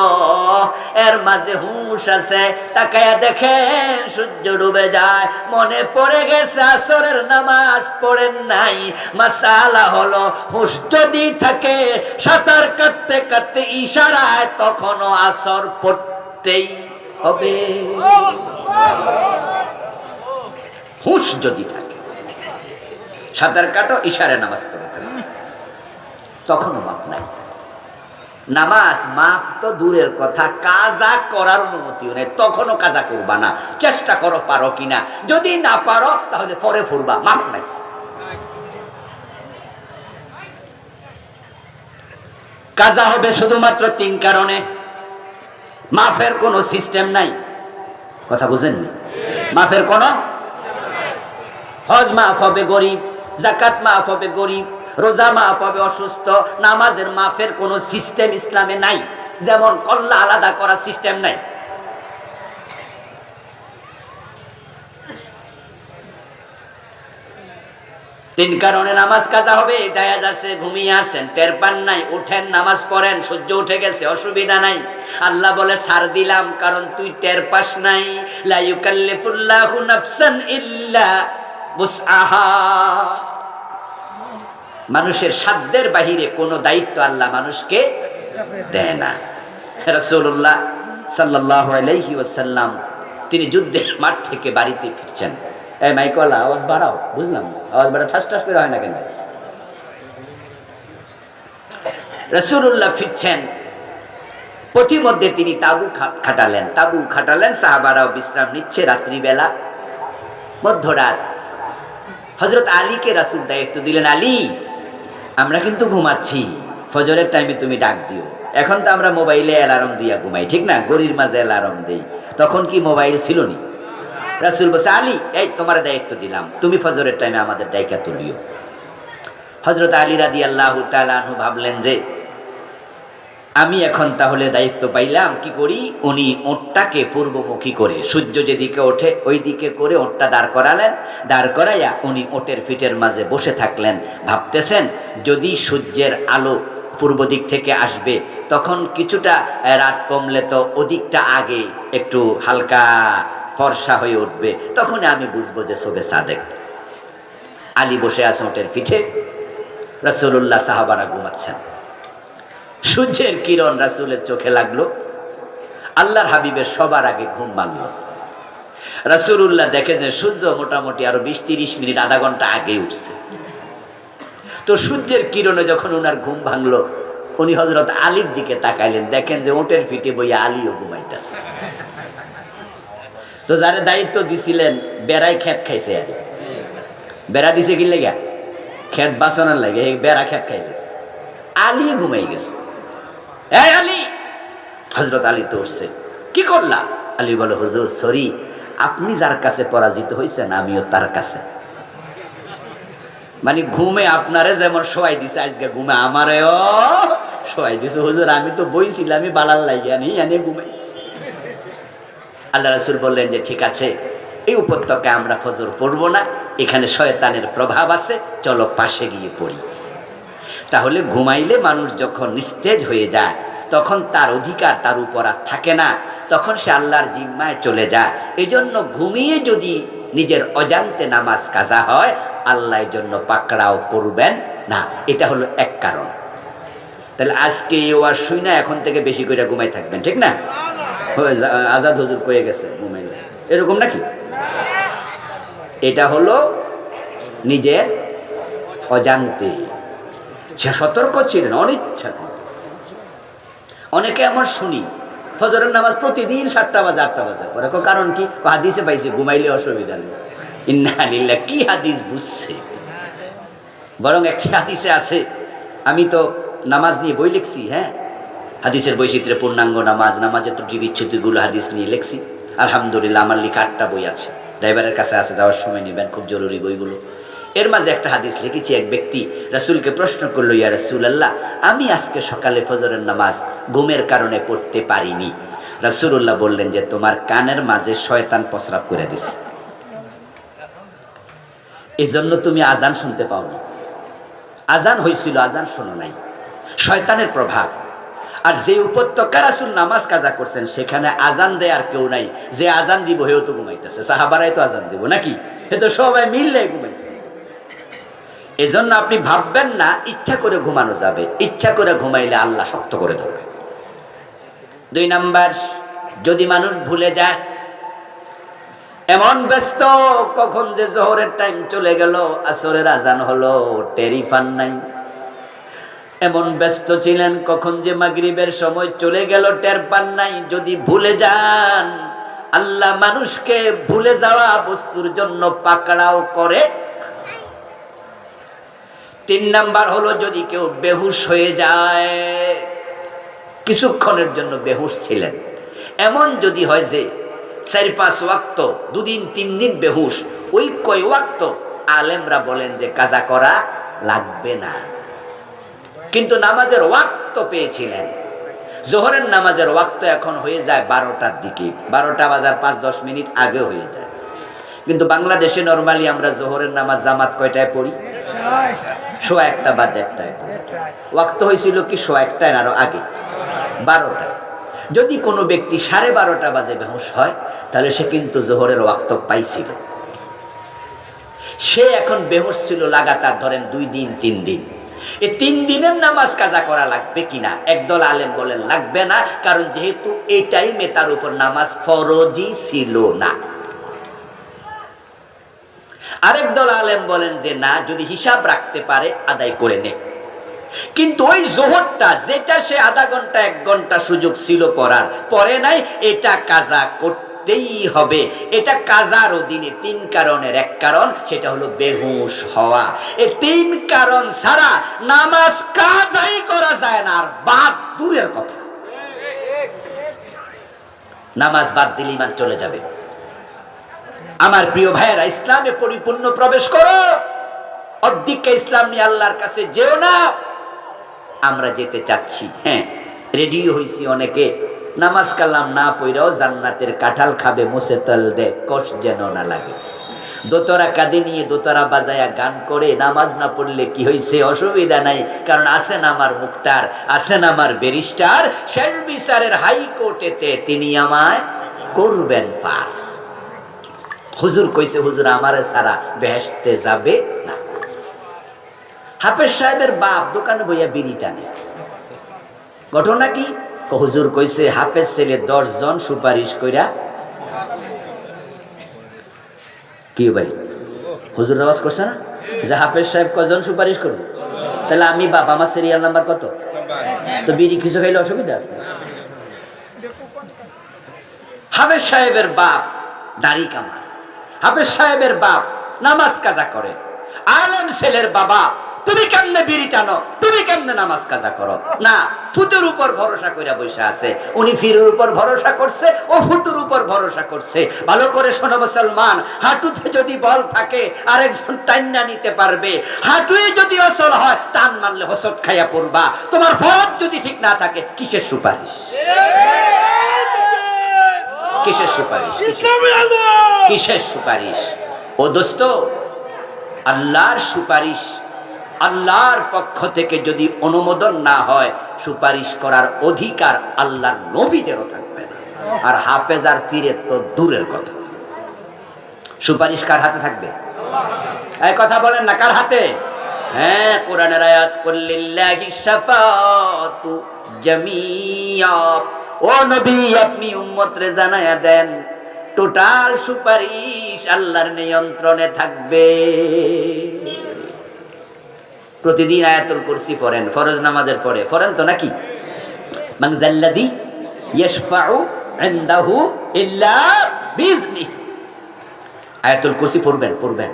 Speaker 1: এর মাঝে হুঁশ আছে, তাকায়া দেখেন সূর্য ডুবে যায়। মনে পড়ে গেছে আসরের নামাজ পড়েন নাই। মাসালা হলো হুঁশ যদি থাকে, সাঁতার কাটতে কাটতে ইশারায় তখনও আসর পড়তেই হবে। হুঁশ যদি থাকে, সাঁতার কাটো, ইশারায় নামাজ পড়তে হবে, তখনও মাপ নাই। নামাজ মাফ তো দূরের কথা, কাজা করার অনুমতিও নেই। তখনও কাজা করবা না, চেষ্টা করো পারো কিনা। যদি না পারো তাহলে পরে ফুরবা, মাফ নাই। কাজা হবে শুধুমাত্র 3 কারণে, মাফের কোনো সিস্টেম নাই। কথা বুঝেননি? মাফের কোনো, হজ মাফ হবে গরিব, যাকাত মাফ হবে গরিব, রোজা মাফ হবে অসুস্থ। নামাজের মাফের কোনো সিস্টেম ইসলামে নাই, যেমন কল্লা আলাদা করার সিস্টেম নাই। তিন কারণে নামাজ কাজা হবে। জায়েজ আছে, ঘুমিয়ে আছেন, টের পান নাই, উঠেন নামাজ পড়েন, সূর্য উঠে গেছে, অসুবিধা নাই। আল্লাহ বলে ছাড় দিলাম, কারণ তুই টের পাস নাই। লা ইউকাল্লিফুল্লাহু নাফসান ইল্লা বুসআহা। মানুষের সাধ্যের বাহিরে কোনো দায়িত্ব আল্লাহ মানুষকে দেয় না। রাসূলুল্লাহ সাল্লাল্লাহু আলাইহি ওয়াসাল্লাম তিনি যুদ্ধের মাঠ থেকে বাড়িতে ফিরছেন। এই মাইকওয়ালা আওয়াজ বাড়াও, বুঝলাম আওয়াজ বাড়া ঠাস ঠাস করে হয় না কেন? রাসূলুল্লাহ ফিরছেন, পথিমধ্যে তিনি তাবু খাটালেন, সাহাবারাও বিশ্রাম নিচ্ছে। রাত্রিবেলা, মধ্যরাত, হযরত আলীকে রাসূল দায়িত্ব দিলেন, আলী আমরা কিন্তু ঘুমাচ্ছি, ফজরের টাইমে তুমি ডাক দিও। এখন তো আমরা মোবাইলে অ্যালার্ম দিয়া ঘুমাই, ঠিক না? গড়ির মাঝে অ্যালার্ম দেই, তখন কি মোবাইল ছিল নি? রাসূল বলছে, আলী এই তোমার দায়িত্ব দিলাম, তুমি ফজরের টাইমে আমাদের ডাইকা তুলিও। হযরত আলী রাদিয়াল্লাহু তাআলা আনহু ভাবলেন যে আমি এখন তাহলে দায়িত্ব পাইলাম, কি করি? উনি ওঁটটাকে পূর্বমুখী করে, সূর্য যেদিকে ওঠে ওই দিকে করে ওঁটটা দাঁড় করালেন। দাঁড় করাইয়া উনি ওঁটের ফিটের মাঝে বসে থাকলেন। ভাবতেছেন যদি সূর্যের আলো পূর্ব দিক থেকে আসবে, তখন কিছুটা রাত কমলে তো ওদিকটা আগে একটু হালকা ফর্সা হয়ে উঠবে, তখন আমি বুঝবো যে শোবে সাদেক। আলী বসে আছে ওঁটের পিঠে, রাসূলুল্লাহ সাহাবারা ঘুমাচ্ছেন। সূর্যের কিরণ রাসূলের চোখে লাগলো, আল্লাহর হাবিবের সবার আগে ঘুম ভাঙলো। রাসূলুল্লাহ দেখে যে সূর্য মোটামুটি আরো 20-30 মিনিট, আধা ঘন্টা আগে উঠছে। তো সূর্যের কিরণে যখন ওনার ঘুম ভাঙলো, উনি হযরত আলীর দিকে তাকাইলেন, দেখেন যে ওটের পিঠে বইয়া আলীও ঘুমাইতেছে। তো যারা দায়িত্ব দিছিলেন, বেড়াই খেত খাইছে, আলী বেড়া দিছে কি লেগা? খেত বাঁচানোর লাগে, এই বেড়া খেত খাইছে, আলী ঘুমাই গেছে। এই আলী! হযরত আলী তো উঠছে, কি করলা? আলী বলে, হুজুর সরি, আপনি যার কাছে পরাজিত হয়েছেন আমিও তার কাছে। মানে ঘুমে আপনারে যেমন শোয়াই দিছে, আজকে ঘুমে আমারেও শোয়াই দিছে। হুজুর আমি তো বইছিলাম, আমি বালার লাগিয়া নিয়ে ঘুমাইছি। আল্লাহ রাসূল বললেন যে ঠিক আছে, এই উপত্যকায় আমরা ফজর পড়বো না, এখানে শয়তানের প্রভাব আছে, চলো পাশে গিয়ে পড়ি। তাহলে ঘুমাইলে মানুষ যখন নিস্তেজ হয়ে যায়, তখন তার অধিকার তার উপর আর থাকে না, তখন সে আল্লাহর জিম্মায় চলে যায়। এজন্য ঘুমিয়ে যদি নিজের অজান্তে নামাজ কাজা হয়, আল্লাহর জন্য পাকড়াও করবেন না। এটা হলো এক কারণ। তাহলে আজকে ওয়াজ শুই না, এখন থেকে বেশি করে ঘুমাই থাকবেন, ঠিক না? আজাদ হুজুর কয়ে গেছে ঘুমাইলে, এরকম নাকি? এটা হলো নিজের অজান্তে, সে সতর্ক ছিলেন, অনিচ্ছা। অনেকে আমার শুনি ফজরের নামাজ প্রতিদিন 7টা বাজে 8টা বাজে পরে, কারণ কি? হাদিসে পাইছে ঘুমাইলে অসুবিধা নেই। ইন্না লিল্লাহ, কি হাদিস বুঝছে? বরং একটা হাদিসে আছে, আমি তো নামাজ নিয়ে বই লিখছি, হ্যাঁ, হাদিসের বৈচিত্র্যে পূর্ণাঙ্গ নামাজ, নামাজের ত্রুটি বিচ্ছুতিগুলো হাদিস নিয়ে লিখছি। আলহামদুলিল্লাহ, আমার লেখা 8টা বই আছে, ড্রাইভারের কাছে আছে, যাওয়ার সময় নেবেন, খুব জরুরি বইগুলো। এর মাঝে একটা হাদিস লিখেছি, এক ব্যক্তি রাসূলকে প্রশ্ন করলো, ইয়া রাসূলুল্লাহ, আমি আজকে সকালে ফজরের নামাজ ঘুমের কারণে পড়তে পারিনি। রাসূলুল্লাহ বললেন যে তোমার কানের মাঝে শয়তান প্রস্রাব করে দিছে, এজন্য তুমি আজান শুনতে পাওনি। আজান হয়েছিল, আজান শোনো নাই, শয়তানের প্রভাব। আর যে উপত্যকা রাসূল নামাজ কাজা করছেন, সেখানে আজান দেয় আর কেউ নাই, যে আজান দিব হেও তো ঘুমাইতেছে, সাহাবারাই তো আজান দিব নাকি? এ তো সবাই মিললে ঘুমাইছে। এজন্য আপনি ভাববেন না ইচ্ছা করে ঘুমানো যাবে, ইচ্ছা করে ঘুমাইলে আল্লাহ শক্ত করে ধরবে। 2 নাম্বার, যদি মানুষ ভুলে যায়, এমন ব্যস্ত কখন যে জোহরের টাইম চলে গেল, আসরের আজান হলো, টেরি পান নাই। এমন ব্যস্ত ছিলেন কখন যে মাগরিবের সময় চলে গেল, টের পান নাই। যদি ভুলে যান, আল্লাহ মানুষকে ভুলে যাওয়া বস্তুর জন্য পাকড়াও করে। 3 নাম্বার হলো, যদি কেউ বেহুশ হয়ে যায়, কিছুক্ষণের জন্য বেহুশ ছিলেন, এমন যদি হয় যে 4-5 ওয়াক্ত 2 দিন 3 দিন বেহুশ, ওই কয় ওয়াক্ত আলেমরা বলেন যে কাজা করা লাগবে না। কিন্তু নামাজের ওয়াক্ত পেয়েছিলেন, জোহরের নামাজের ওয়াক্ত এখন হয়ে যায় 12টার দিকে, 12টা বাজার 5-10 মিনিট আগে হয়ে যায়। কিন্তু বাংলাদেশে নরমালি আমরা জোহরের নামাজ জামাত কয়টায় পড়ি? 1:15 বা 1:30 পড়ি। ওয়াক্ত হয়েছিল কি 1:15 আরো আগে, 12টায়। যদি কোনো ব্যক্তি 12:30 বাজে বেহুশ হয়, তাহলে সে কিন্তু জোহরের ওয়াক্ত পাইছিল। সে এখন বেহুশ ছিল লাগাতার, ধরেন 2 দিন 3 দিন। এই 3 দিনের নামাজ কাজা করা লাগবে কিনা? একদল আলেম বলেন লাগবে না, কারণ যেহেতু এই টাইমে তার উপর নামাজ ফরজই ছিল না। আরেক দল আলেম বলেন যে না, যদি হিসাব রাখতে পারে আদায় করে নে। কিন্তু ওই জোহরটা যেটা সে আধা ঘন্টা 1 ঘন্টা সুযোগ ছিল পড়ার, পড়ে নাই, এটা কাজা করতেই হবে। এটা কাজার অধীনে 3 কারণের এক কারণ, সেটা হলো বেহুশ হওয়া। এই 3 কারণ ছাড়া নামাজ কাজাই করা যায় না। আর বাদ দূরের কথা, নামাজ বাদ দিলে ঈমান চলে যাবে। আমার প্রিয় ভাইয়েরা, ইসলামে পরিপূর্ণ প্রবেশ করো। অর্ধেককে ইসলাম নিয়ে আল্লাহর কাছে যেও না। আমরা যেতে চাচ্ছি, হ্যাঁ, রেডি হইছি অনেকে, নামাজ কালাম না পড়াও জান্নাতের কাঁঠাল খাবে, মুছে তল দে কষ যেন না লাগে। দোতরা কাঁধে নিয়ে দোতরা বাজায়া গান করে নামাজ না পড়লে কি হয়েছে, অসুবিধা নাই, কারণ আছেন আমার মুখতার, আছেন আমার ব্যারিস্টার, শেষ বিচারের হাইকোর্টেতে তিনি আমায় করবেন পার। হুজুর কইছে, হুজুর আমারে সারা বেহেশতে যাবে না। হাফেজ সাহেবের বাপ দোকানে বইয়া বিড়ি টানে। ঘটনা কি? হুজুর কইছে হাফেজ ছেলে 10 জন সুপারিশ কইরা। কি ভাই, হুজুর আওয়াজ করছে না যে হাফেজ সাহেব কজন সুপারিশ করবে? তাহলে আমি বাপ, আমার সিরিয়াল নাম্বার কত? তো বিড়ি কিছু খাইলে অসুবিধা আছে? হাফেজ সাহেবের বাপ দাড়ি কামায়, হাফেজ সাহেবের বাপ নামাজ কাজা করে। আলেম ছেলের বাবা, তুমি কেমনে বিড়ি টানো, তুমি কেমনে নামাজ কাজা করো? না, ফুতের উপর ভরসা কইরা বসে আছে। উনি ফিরের উপর ভরসা করছে, ও ফুতের উপর ভরসা করছে। ভালো করে শোনো মুসলমান, হাঁটুতে যদি বল থাকে আরেকজন টাইনা নিতে পারবে। হাঁটুয়ে যদি অসল হয়, টান মারলে হোঁচট খাইয়া পড়বা। তোমার ফরজ যদি ঠিক না থাকে, কিসের সুপারিশ? কিসের সুপারিশ? কিসের সুপারিশ? ও দোস্ত, আল্লাহর সুপারিশ, আল্লাহর পক্ষ থেকে যদি অনুমোদন না হয়, সুপারিশ করার অধিকার আল্লাহর নবীদেরও থাকবে না। আর হাফেজ আর পীরের তো দূরের কথা। সুপারিশ কার হাতে থাকবে? এই কথা বলেন না, কার হাতে? হ্যাঁ, কোরআনের আয়াত, কুল্লিল্লাহি শাফাআতু জামিয়া। ও নবী, আপনি উম্মতরে জানায়া দেন, টোটাল সুপারিশ আল্লাহর নিয়ন্ত্রণে থাকবে। প্রতিদিন আয়াতুল কুরসি পড়েন, ফরজ নামাজের পরে পড়েন তো নাকি? মান যাল্লাযী ইয়াশফাউ ইনদাহু ইল্লা বিইজনিহি। আয়াতুল কুরসি পড়বেন, পড়বেন,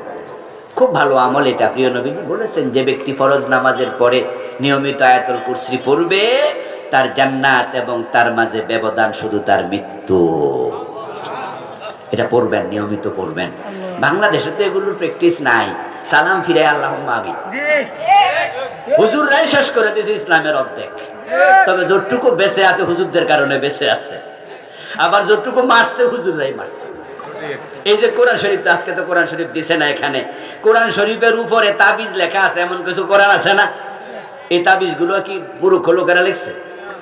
Speaker 1: খুব ভালো আমল এটা। প্রিয় নবীজি বলেছেন, যে ব্যক্তি ফরজ নামাজের পরে নিয়মিত আয়াতুল কুরসি পড়বে, তার জান্নাত এবং তার মাঝে ব্যবধান শুধু তার মৃত্যু। এটা পড়বেন, নিয়মিত পড়বেন। বাংলাদেশে তো এগুলোর প্র্যাকটিস নাই। সালাম ফিরে আল্লাহুম্মা আমিন। হুজুররাই শেষ করে দিয়েছে ইসলামের অর্ধেক। তবে যতটুকু বেঁচে আছে হুজুরদের কারণে বেঁচে আছে, আবার যতটুকু মারছে হুজুররাই মারছে। এই যে কোরআন শরীফ, আজকে তো কোরআন শরীফ দিছে না এখানে, কোরআন শরীফের উপরে তাবিজ লেখা আছে, এমন কিছু কোরআন আছে না? এই তাবিজ গুলো কি মূর্খ লোকেরা লিখছে?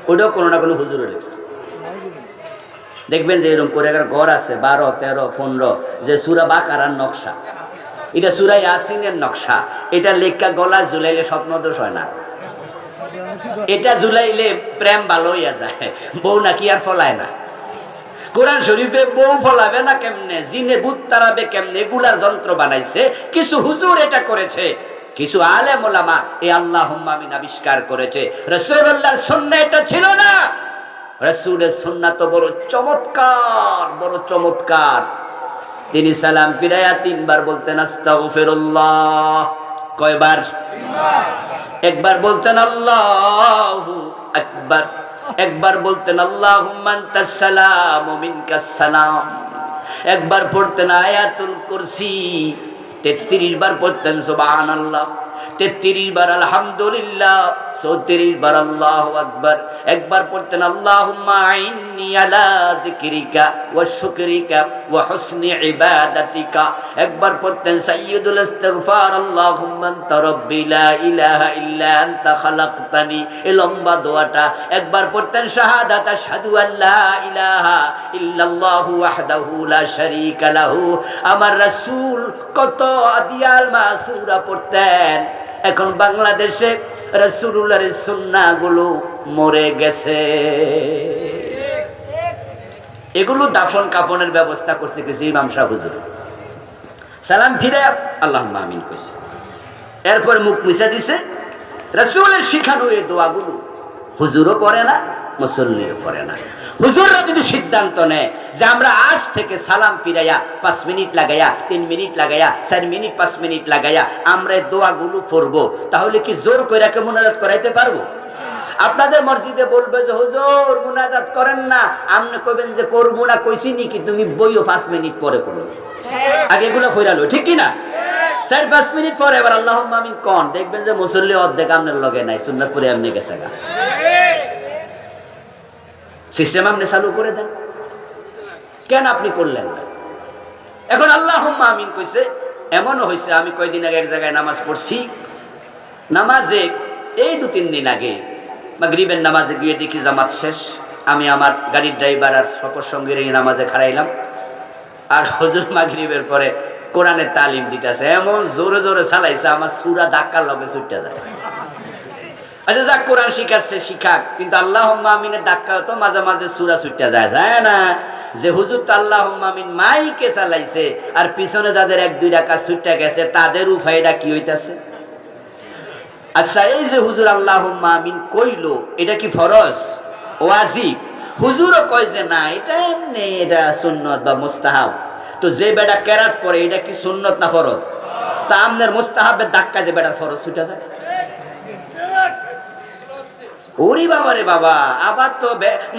Speaker 1: ওটাও কোনো না কোনো হুজুরে লিখছে। দেখবেন যে এরকম করে ঘর আছে 12, 13, 15, যে সূরা বাকারার নকশা, এটা সূরা ইয়াসিনের নকশা। এটা লেখা গলা ঝুলাইলে স্বপ্ন দোষ হয় না। এটা ঝুলাইলে প্রেম ভালো হইয়া যায়, বউ নাকি আর ফলায় না। কোরআন শরীফে বউ ফলাবে না কেমনে, জিনে ভূত তাড়াবে কেমনে, এগুলার যন্ত্র বানাইছে কিছু হুজুর, এটা করেছে কিছু আলেম ওলামা। এই আল্লাহুম্মা আমিন আবিষ্কার করেছে। রাসূলুল্লাহর সুন্নাহ এটা ছিল না। রাসূলের সুন্নাহ তো বড় চমৎকার, বড় চমৎকার। তিনি সালাম ফিরায়া 3 বার বলতেন আস্তাগফিরুল্লাহ। কয়বার? 3 বার। একবার বলতেন আল্লাহু আকবার, একবার বলতেন আল্লাহুম্মা আনতাস সালাম ওয়া মিনকাস সালাম, একবার পড়তেন আয়াতুল কুরসি, 33 বার পড়তেন সুবহানাল্লাহ, 33 বার আলহামদুলিল্লাহ, 34 বার আল্লাহু আকবার, একবার পড়তেন আল্লাহুম্মা আইন্নি আলা যিকরিকা ওয়া শুকরিকা ওয়া হুসনি ইবাদাতিকা, একবার পড়তেন সাইয়্যিদুল ইস্তিগফার আল্লাহুম্মা আনতা রাব্বি লা ইলাহা ইল্লা আনতা খালাকতানি, এই লম্বা দোয়াটা। একবার পড়তেন শাহাদাত আশহাদু আল্লা ইলাহা ইল্লাল্লাহু ওয়াহদাহু লা শারীকা লাহু। আমার রাসূল কত আদিয়াল মাসুরা পড়তেন। এখন বাংলাদেশে রাসূলুল্লাহর সুন্নাহগুলো মরে গেছে। এগুলো দাফন কাফনের ব্যবস্থা করছে কিছু ইমাম সাহেব হুজুর। সালাম ফিরে আল্লাহুম্মা আমিন কইছে। এরপর মুখ মুছা দিছে। রাসূলের শিখানো এই দোয়াগুলো হুজুরও পড়ে না, মুসল্লিও পড়ে না। হুজুররা যদি সিদ্ধান্ত নেয় যে আমরা আজ থেকে সালাম ফিরাইয়া 5 মিনিট লাগাইয়া, 3 মিনিট লাগাইয়া, 4 মিনিট 5 মিনিট লাগাইয়া আমরা এই দোয়াগুলো পড়বো, তাহলে কি জোর কইরা কে মুনাজাত করাইতে পারবো? আপনাদের মসজিদে বলবে যে হুজুর মুনাজাত করেন না, আপনি কইবেন যে করবো না, কইছি নাকি তুমি বইও 5 মিনিট পরে করো, আগে এগুলো ফইরালো, ঠিক কি না? 4-5 মিনিট পরে এবার আল্লাহুম্মা আমিন কোন, দেখবেন যে মুসল্লি অর্ধেক আপনার লগে নাই, সুন্নাত পড়ে এমনি গেছে গা। সিস্টেম আপনি চালু করে দেন, কেন আপনি করলেন না? এখন আল্লাহুম্মা আমিন কইছে। এমনও হয়েছে, আমি কয়দিন আগে এক জায়গায় নামাজ পড়ছি, নামাজে এই 2-3 দিন আগে মাগরিবের নামাজে গিয়ে দেখি জামাত শেষ, আমি আমার গাড়ির ড্রাইভার আর সফর সঙ্গীর এই নামাজে খাড়াইলাম, আর হুজুর মাগরিবের পরে কোরআনের তালিম দিতেছে, এমন জোরে জোরে চালাইছে আমার সূরা ধাক্কার লগে ছুটে যায়। আচ্ছা যাক, কোরআন শিখাচ্ছে শিখাক, কিন্তু আল্লাহুম্মা আমিনের ধাক্কা তো মাঝে মাঝে সূরা ছুটে যায়, যায় না? যে হুজুর তো আল্লাহুম্মা আমিন মাইকে চালাইছে, আর পিছনে যাদের 1-2 রাকাত ছুটে গেছে তাদের উপায়টা কি হইতাছে? আচ্ছা, এই যে হুজুর আল্লাহুম্মা আমিন কইলো, এটা কি ফরজ ওয়াজিব? হুজুরও কয় যে না, এটা এমনি, এটা সুন্নত বা মুস্তাহাব। তো যে বেটা কেরাত পড়ে, এটা কি সুন্নত না ফরজ? তা আমনের মুস্তাহাবের ধাক্কা যে বেটার ফরজ ছুটে যায়। ওরে বাবা রে বাবা, আবার তো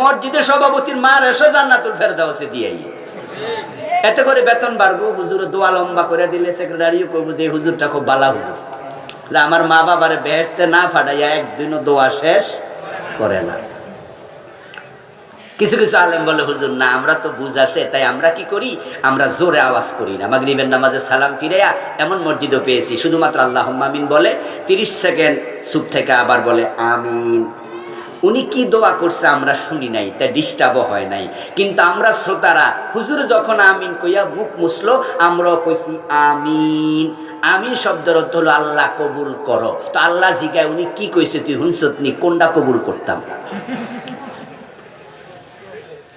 Speaker 1: মসজিদের সভাপতির মার এসে জান্নাতুল ফেরদাউসে দিয়াই, এতে করে বেতন বাড়বো। হুজুর দোয়া লম্বা করে দিলে সেক্রেটারিও কইবো যে হুজুরটা খুব বালা হুজুর, যে আমার মা বাবারে বেহেশতে না ফাটাইয়া একদিনও দোয়া শেষ করে না। কিছু কিছু আলেম বলে হুজুর না, আমরা তো বুঝাছে, তাই আমরা কি করি, আমরা জোরে আওয়াজ করি না। মাগরিবের নামাজে সালাম ফিরাইয়া এমন মসজিদও পেয়েছি শুধুমাত্র আল্লাহুম্মা আমিন বলে 30 সেকেন্ড চুপ থেকে আবার বলে আমিন। উনি কি দোয়া করছে আমরা শুনি নাই, তাই ডিস্টার্বও হয় নাই, কিন্তু আমরা শ্রোতারা হুজুর যখন আমিন কইয়া মুখ মুছলো, আমরাও কইছি আমিন। আমিন শব্দের অর্থ হলো আল্লাহ কবুল করো। তো আল্লাহ জিগায় উনি কি কইছে তুই হুনছত নি, কোনটা কবুল করতাম?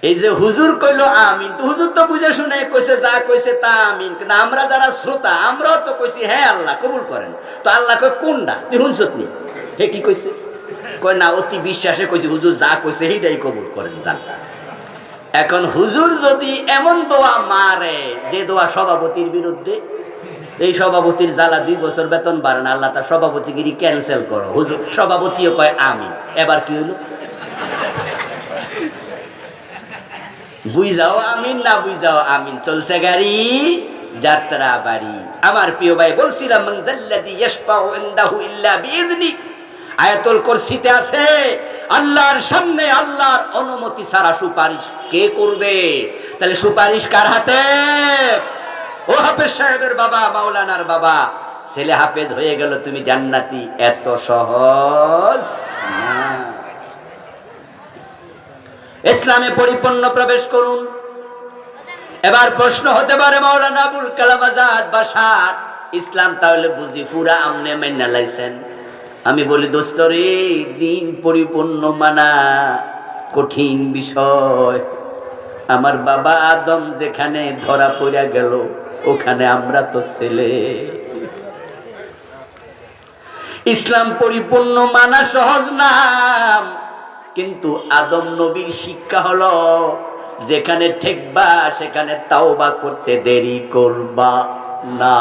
Speaker 1: এই যে হুজুর কইলো আমিন, তো হুজুর তো বুঝে শুনে কইছে, যা কইছে তা আমিন, কিন্তু আমরা যারা শ্রোতা আমরাও তো কইছি হ্যাঁ আল্লাহ কবুল করেন। তো আল্লাহ কই কোনটা তুই হুনছত নি, হে কি কইছে? কয় না, অতি বিশ্বাসে কইছে হুজুর যা কইছে সেইটাই কবুল করেন যান। এখন হুজুর যদি এমন দোয়া মারে যে দোয়া সভাপতির বিরুদ্ধে, এই সভাপতির জ্বালা 2 বছর বেতন বাড়ে না, আল্লাহ তার সভাপতিগিরি ক্যান্সেল করো। হুজুর সভাপতিও কয় আমিন, এবার কি হইল? বুঝাও আমিন না বুঝাও আমিন, চলছে গাড়ি যাত্রা বাড়ি। আমার প্রিয় ভাই, বলছিলাম মান যাল্লাযী ইয়াশফাউ ইনদাহু ইল্লা বিইযনি, আয়াতুল কুরসিতে আছে আল্লাহর সামনে আল্লাহর অনুমতি ছাড়া সুপারিশ কে করবে? তাহলে সুপারিশ কার হাতে? ও হাফেজ সাহেবের বাবা, মাওলানার বাবা, ছেলে হাফেজ হয়ে গেল তুমি জান্নাতি, এত সহজ না। ইসলামে পরিপূর্ণ প্রবেশ করুন। এবার প্রশ্ন হতে পারে মাওলানা আবুল কালাম আজাদ বাশার, ইসলাম তাহলে বুঝি পুরা আমনে মাইনা লাইছেন? আমি বলি দোস্ত রে, দিন পরিপূর্ণ মানা কঠিন বিষয়। আমার বাবা আদম যেখানে ধরা পড়ে গেল, ওখানে আমরা তো ছেলে। ইসলাম পরিপূর্ণ মানা সহজ না, কিন্তু আদম নবীর শিক্ষা হলো যেখানে ঠেকবা সেখানে তাওবা করতে দেরি করবা না।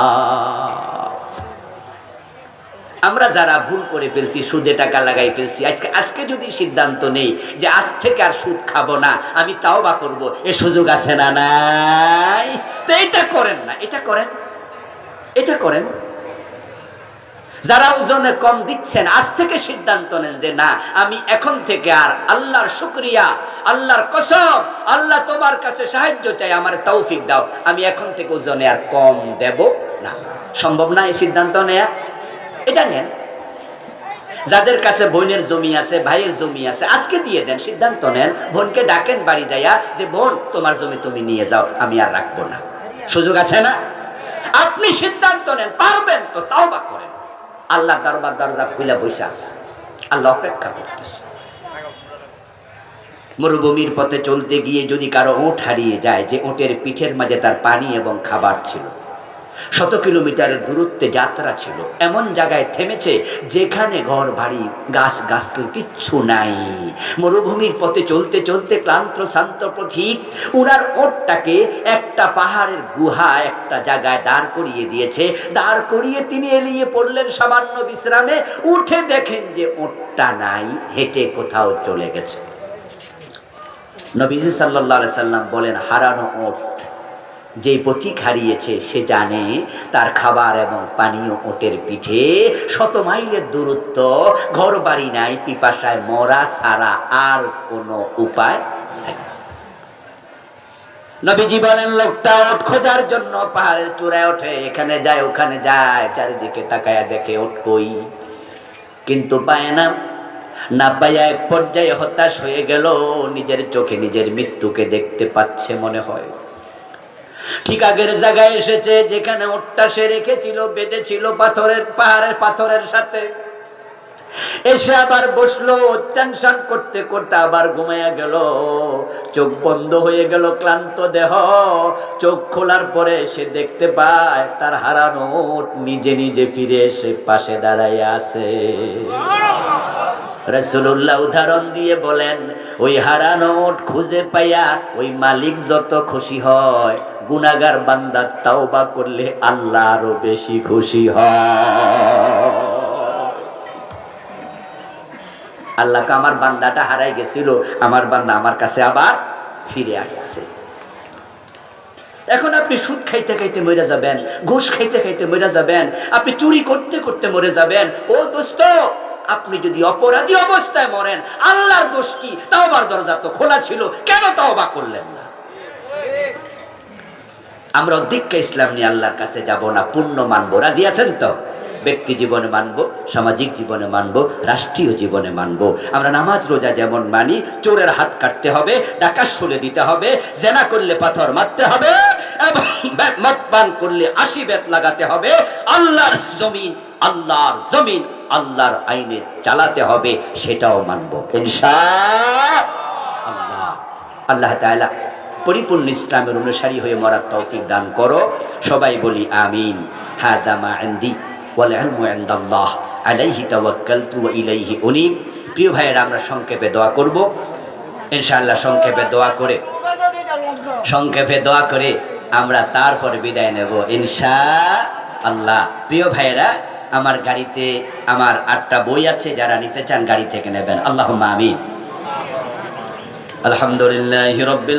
Speaker 1: আমরা যারা ভুল করে ফেলছি, সুদে টাকা লাগাই ফেলছি, আজকে যদি সিদ্ধান্ত নেই যে আজ থেকে আর সুদ খাবো না, আমি তাওবা করব, এ সুযোগ আছে না নাই? তো এটা করেন না, এটা করেন, এটা করেন। যারা ওজনে কম দিচ্ছেন, আজ থেকে সিদ্ধান্ত নেন যে না, আমি এখন থেকে আর আল্লাহর শুকরিয়া, আল্লাহর কসম, আল্লাহ তোমার কাছে সাহায্য চাই, আমার তৌফিক দাও, আমি এখন থেকে ওজনে আর কম দেব না। সম্ভব না এই সিদ্ধান্ত নেয়া? এটা নেন। যাদের কাছে বোনের জমি আছে, ভাইয়ের জমি আছে, আজকে দিয়ে দেন, সিদ্ধান্ত নেন, বোনকে ডাকেন বাড়ি যাইয়া যে বোন তোমার জমি তুমি নিয়ে যাও, আমি আর রাখবো না। সুযোগ আছে না? আপনি সিদ্ধান্ত নেন, পারবেন তো তাওবা করেন। আল্লাহ দরবার দরজা খুলে বসে আছে, আল্লাহ অপেক্ষা করতেছে। মরুভূমির পথে চলতে গিয়ে যদি কারো ওঁট হারিয়ে যায়, যে ওঁটের পিঠের মাঝে তার পানি এবং খাবার ছিল, শত কিলোমিটারের দূরত্বে যাত্রা ছিল, এমন জায়গায় থেমেছে যেখানে ঘর বাড়ি গাছ গাছল কিচ্ছু নাই। মরুভূমির পথে চলতে চলতে ক্লান্ত শান্ত পথিক উনার ওটটাকে একটা পাহাড়ের গুহা একটা জায়গায় দাঁড় করিয়ে দিয়েছে। দাঁড় করিয়ে তিনি এলিয়ে পড়লেন সামান্য বিশ্রামে। উঠে দেখেন যে ওটটা নাই, হেঁটে কোথাও চলে গেছে। নবীজি সাল্লাল্লাহু আলাইহি সাল্লাম বলেন, হারানো ওট যেই পথিক হারিয়েছে সে জানে তার খাবার এবং পানীয় ওটের পিঠে, শত মাইলের দূরত্ব, ঘর বাড়ি নাই, পিপাসায় মরা ছাড়া আর কোনো উপায় নাই। নবীজি বলেন, লোকটা ওট খোঁজার জন্য পাহাড়ের চূড়ায় ওঠে, এখানে যায় ওখানে যায়, চারিদিকে তাকায়া দেখে ওট কই, কিন্তু পায় না। না পাইয়া এক পর্যায়ে হতাশ হয়ে গেল, নিজের চোখে নিজের মৃত্যুকে দেখতে পাচ্ছে মনে হয়। ঠিক আগের জায়গায় এসেছে যেখানে ওটটা সে রেখেছিল, বেঁধেছিল পাহাড়ের পাথরের সাথে। এসে আবার বসলো, চান করতে করতে আবার ঘুমাইয়া গেল। চোখ বন্ধ হয়ে গেল, ক্লান্ত দেহ। চোখ খোলার পরে সে দেখতে পায় তার হারানো ওট নিজে নিজে ফিরে এসে পাশে দাঁড়াইয়া আছে। রাসূলুল্লাহ উদাহরণ দিয়ে বলেন, ওই হারানো ওট খুঁজে পাইয়া ওই মালিক যত খুশি হয়, গুনাহগার বান্দা তাওবা করলে আল্লাহ আরো বেশি খুশি হয়। আল্লাহকে আমার বান্দাটা হারাই গেছিল, আমার বান্দা আমার কাছে আবার ফিরে আসছে। এখন আপনি সুদ খাইতে খাইতে মরে যাবেন, ঘুষ খাইতে খাইতে মরে যাবেন, আপনি চুরি করতে করতে মরে যাবেন। ও দোস্ত, আপনি যদি অপরাধী অবস্থায় মরেন, আল্লাহর দোষ কি? তাওবার দরজা তো খোলা ছিল, কেন তাওবা করলেন না? আমরা দীক্ষা ইসলাম নিয়ে আল্লাহর কাছে যাব না, পুণ্য মানবো। রাজি আছেন তো? ব্যক্তি জীবনে মানবো, সামাজিক জীবনে মানবো, রাষ্ট্রীয় জীবনে মানবো। আমরা নামাজ রোজা যেমন মানি, চোরের হাত কাটতে হবে, ডাকাত শুলে দিতে হবে, জেনা করলে পাথর মারতে হবে, এবং মদ পান করলে 80 বেত লাগাতে হবে। আল্লাহর জমিন আল্লাহর আইনে চালাতে হবে, সেটাও মানবো ইনশাআল্লাহ। আল্লাহ তাআলা পরিপূর্ণ ইসলামের অনুসারী হয়ে মরার তৌফিক দান করো। সবাই বলি আমিন। হাদা মা ইনদি ওয়াল ইলমু ইনদাল্লাহ আলাইহি তাওয়াক্কালতু ওয়া ইলাইহি উনীব। প্রিয় ভাইয়েরা, আমরা সংক্ষেপে দোয়া করব ইনশাআল্লাহ। সংক্ষেপে দোয়া করে আমরা তারপর বিদায় নেব ইনশাআল্লাহ। প্রিয় ভাইয়েরা, আমার গাড়িতে আমার 8টা বই আছে, যারা নিতে চান গাড়ি থেকে নেবেন। আল্লাহুম্মা আমিন। আলহামদুলিল্লাহি রাব্বিল